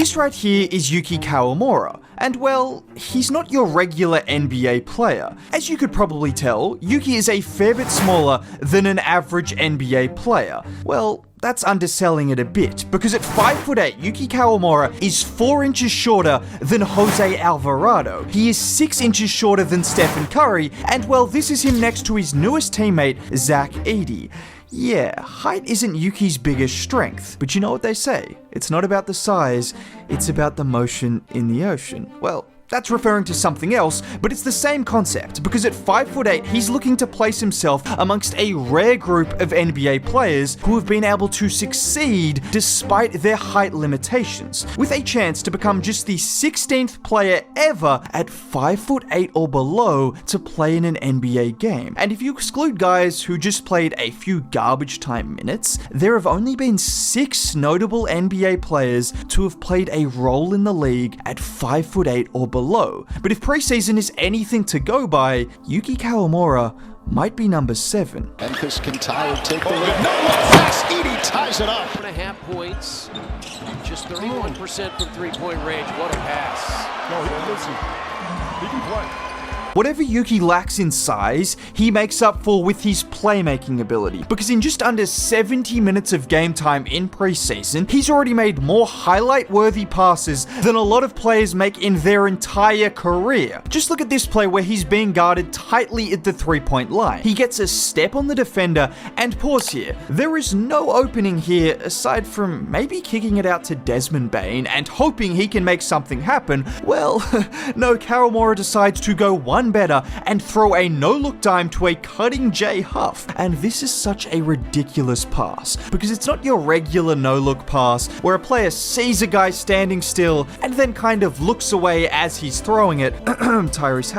This right here is Yuki Kawamura, and well, he's not your regular NBA player. As you could probably tell, Yuki is a fair bit smaller than an average NBA player. Well, that's underselling it a bit, because at 5'8", Yuki Kawamura is 4 inches shorter than Jose Alvarado. He is 6 inches shorter than Stephen Curry, and well, this is him next to his newest teammate, Zach Edey. Yeah, height isn't Yuki's biggest strength, but you know what they say, it's not about the size, it's about the motion in the ocean. Well, that's referring to something else, but it's the same concept, because at 5'8", he's looking to place himself amongst a rare group of NBA players who have been able to succeed despite their height limitations, with a chance to become just the 16th player ever at 5'8" or below to play in an NBA game. And if you exclude guys who just played a few garbage time minutes, there have only been 6 notable NBA players to have played a role in the league at 5'8" or below. But if preseason is anything to go by, Yuki Kawamura might be number 7. Memphis can tie or take the lead. No look pass. Edey ties it up. 1.5 points. Just 31% from three-point range. What a pass. No, listen. He can play. Whatever Yuki lacks in size, he makes up for with his playmaking ability, because in just under 70 minutes of game time in preseason, he's already made more highlight-worthy passes than a lot of players make in their entire career. Just look at this play where he's being guarded tightly at the three-point line. He gets a step on the defender, and pause here. There is no opening here aside from maybe kicking it out to Desmond Bane and hoping he can make something happen. Well, no, Kawamura decides to go one better and throw a no-look dime to a cutting Jay Huff. And this is such a ridiculous pass, because it's not your regular no-look pass where a player sees a guy standing still and then kind of looks away as he's throwing it. Tyrese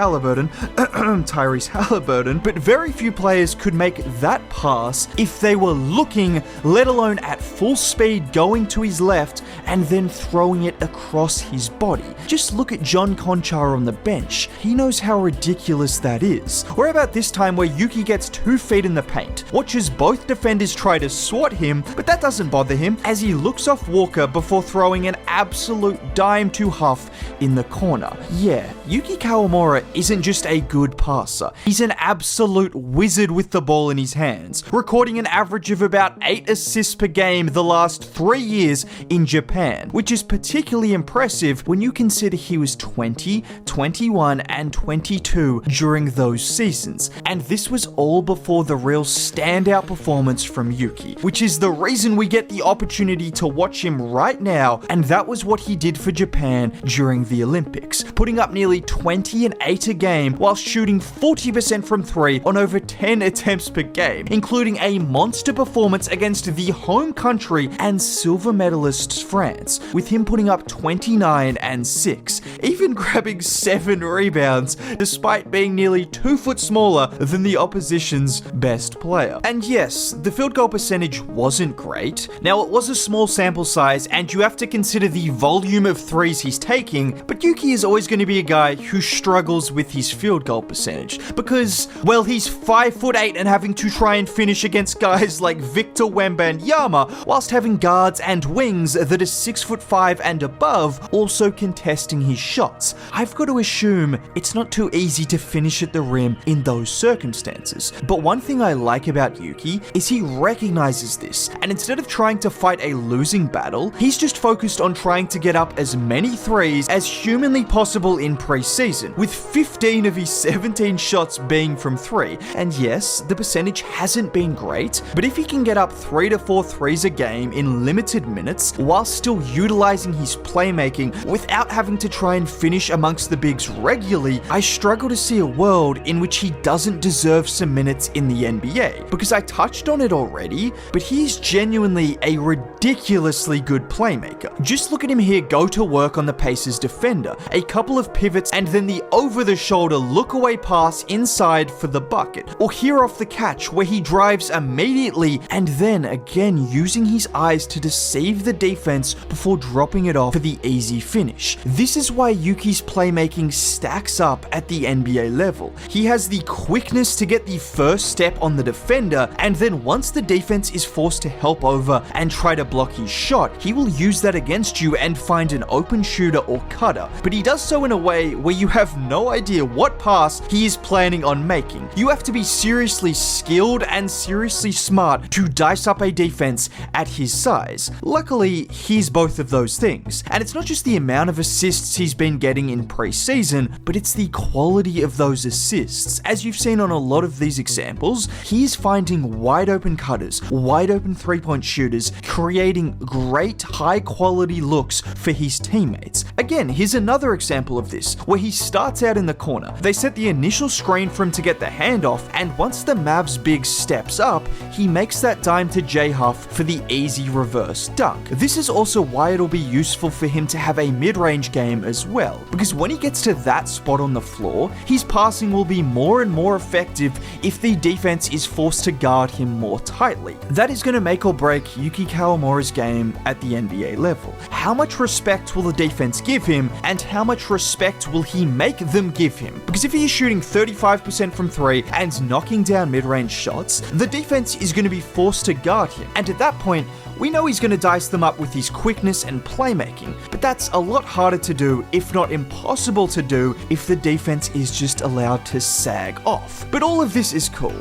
Halliburton. But very few players could make that pass if they were looking, let alone at full speed going to his left and then throwing it across his body. Just look at John Conchar on the bench. He knows how ridiculous that is. Or about this time where Yuki gets 2 feet in the paint, watches both defenders try to swat him, but that doesn't bother him as he looks off Walker before throwing an absolute dime to Huff in the corner. Yeah, Yuki Kawamura isn't just a good passer, he's an absolute wizard with the ball in his hands, recording an average of about 8 assists per game the last 3 years in Japan, which is particularly impressive when you consider he was 20, 21, and 22 during those seasons. And this was all before the real standout performance from Yuki, which is the reason we get the opportunity to watch him right now, and that was what he did for Japan during the Olympics, putting up nearly 20 and 8 a game while shooting 40% from 3 on over 10 attempts per game, including a monster performance against the home country and silver medalists France, with him putting up 29 and 6, even grabbing 7 rebounds despite being nearly 2 foot smaller than the opposition's best player. And yes, the field goal percentage wasn't great. Now, it was a small sample size and you have to consider the volume of threes he's taking, but Yuki is always going to be a guy who struggles with his field goal percentage because, well, he's 5'8" and having to try and finish against guys like Victor Wembanyama, whilst having guards and wings that are 6'5" and above also contesting his shots. I've got to assume it's not too easy to finish at the rim in those circumstances. But one thing I like about Yuki is he recognizes this, and instead of trying to fight a losing battle, he's just focused on trying to get up as many threes as humanly possible in preseason, with 15 of his 17 shots being from 3. And yes, the percentage hasn't been great, but if he can get up 3 to 4 threes a game in limited minutes while still utilizing his playmaking without having to try and finish amongst the bigs regularly, I struggle to see a world in which he doesn't deserve some minutes in the NBA, because I touched on it already, but he's genuinely a ridiculously good playmaker. Just look at him here go to work on the Pacers defender, a couple of pivots and then the over-the-shoulder look-away pass inside for the bucket, or here off the catch where he drives immediately and then again using his eyes to deceive the defense before dropping it off for the easy finish. This is why Yuki's playmaking stacks up at the NBA level. He has the quickness to get the first step on the defender, and then once the defense is forced to help over and try to block his shot, he will use that against you and find an open shooter or cutter. But he does so in a way where you have no idea what pass he is planning on making. You have to be seriously skilled and seriously smart to dice up a defense at his size. Luckily, he's both of those things. And it's not just the amount of assists he's been getting in preseason, but it's the quality of those assists. As you've seen on a lot of these examples, he is finding wide open cutters, wide open three-point shooters, creating great high-quality looks for his teammates. Again, here's another example of this, where he starts out in the corner. They set the initial screen for him to get the handoff, and once the Mavs big steps up, he makes that dime to J-Huff for the easy reverse dunk. This is also why it'll be useful for him to have a mid-range game as well, because when he gets to that spot on the floor, his passing will be more and more effective if the defense is forced to guard him more tightly. That is going to make or break Yuki Kawamura's game at the NBA level. How much respect will the defense give him, and how much respect will he make them give him? Because if he is shooting 35% from 3 and knocking down mid-range shots, the defense is going to be forced to guard him, and at that point, we know he's going to dice them up with his quickness and playmaking, but that's a lot harder to do, if not impossible to do, if the defense is just allowed to sag off. But all of this is cool.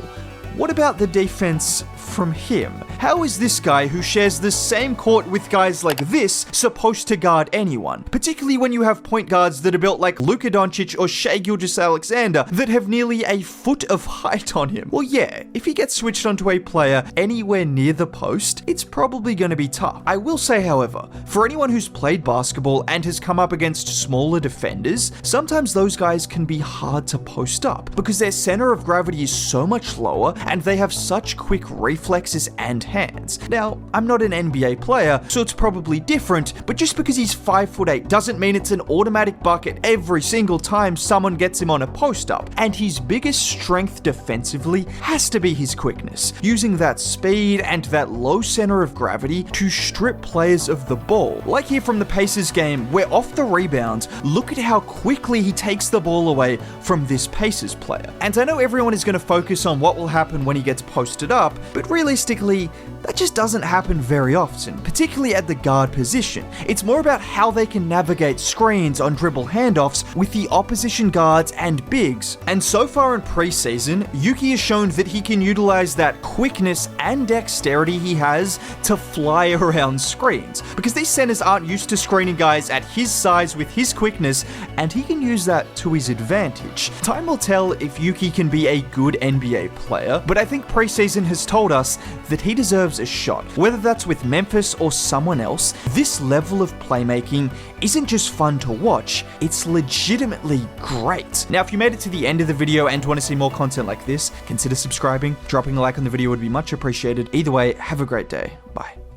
What about the defense from him? How is this guy who shares the same court with guys like this supposed to guard anyone? Particularly when you have point guards that are built like Luka Doncic or Shai Gilgeous-Alexander that have nearly a foot of height on him. Well, yeah, if he gets switched onto a player anywhere near the post, it's probably going to be tough. I will say, however, for anyone who's played basketball and has come up against smaller defenders, sometimes those guys can be hard to post up because their center of gravity is so much lower and they have such quick reflexes and hands. Now, I'm not an NBA player, so it's probably different, but just because he's 5'8" doesn't mean it's an automatic bucket every single time someone gets him on a post-up. And his biggest strength defensively has to be his quickness, using that speed and that low center of gravity to strip players of the ball. Like here from the Pacers game, where off the rebound, look at how quickly he takes the ball away from this Pacers player. And I know everyone is going to focus on what will happen when he gets posted up, but realistically, that just doesn't happen very often, particularly at the guard position. It's more about how they can navigate screens on dribble handoffs with the opposition guards and bigs. And so far in preseason, Yuki has shown that he can utilize that quickness and dexterity he has to fly around screens, because these centers aren't used to screening guys at his size with his quickness, and he can use that to his advantage. Time will tell if Yuki can be a good NBA player, but I think preseason has told us that he deserves a shot. Whether that's with Memphis or someone else, this level of playmaking isn't just fun to watch, it's legitimately great. Now, if you made it to the end of the video and want to see more content like this, consider subscribing. Dropping a like on the video would be much appreciated. Either way, have a great day. Bye.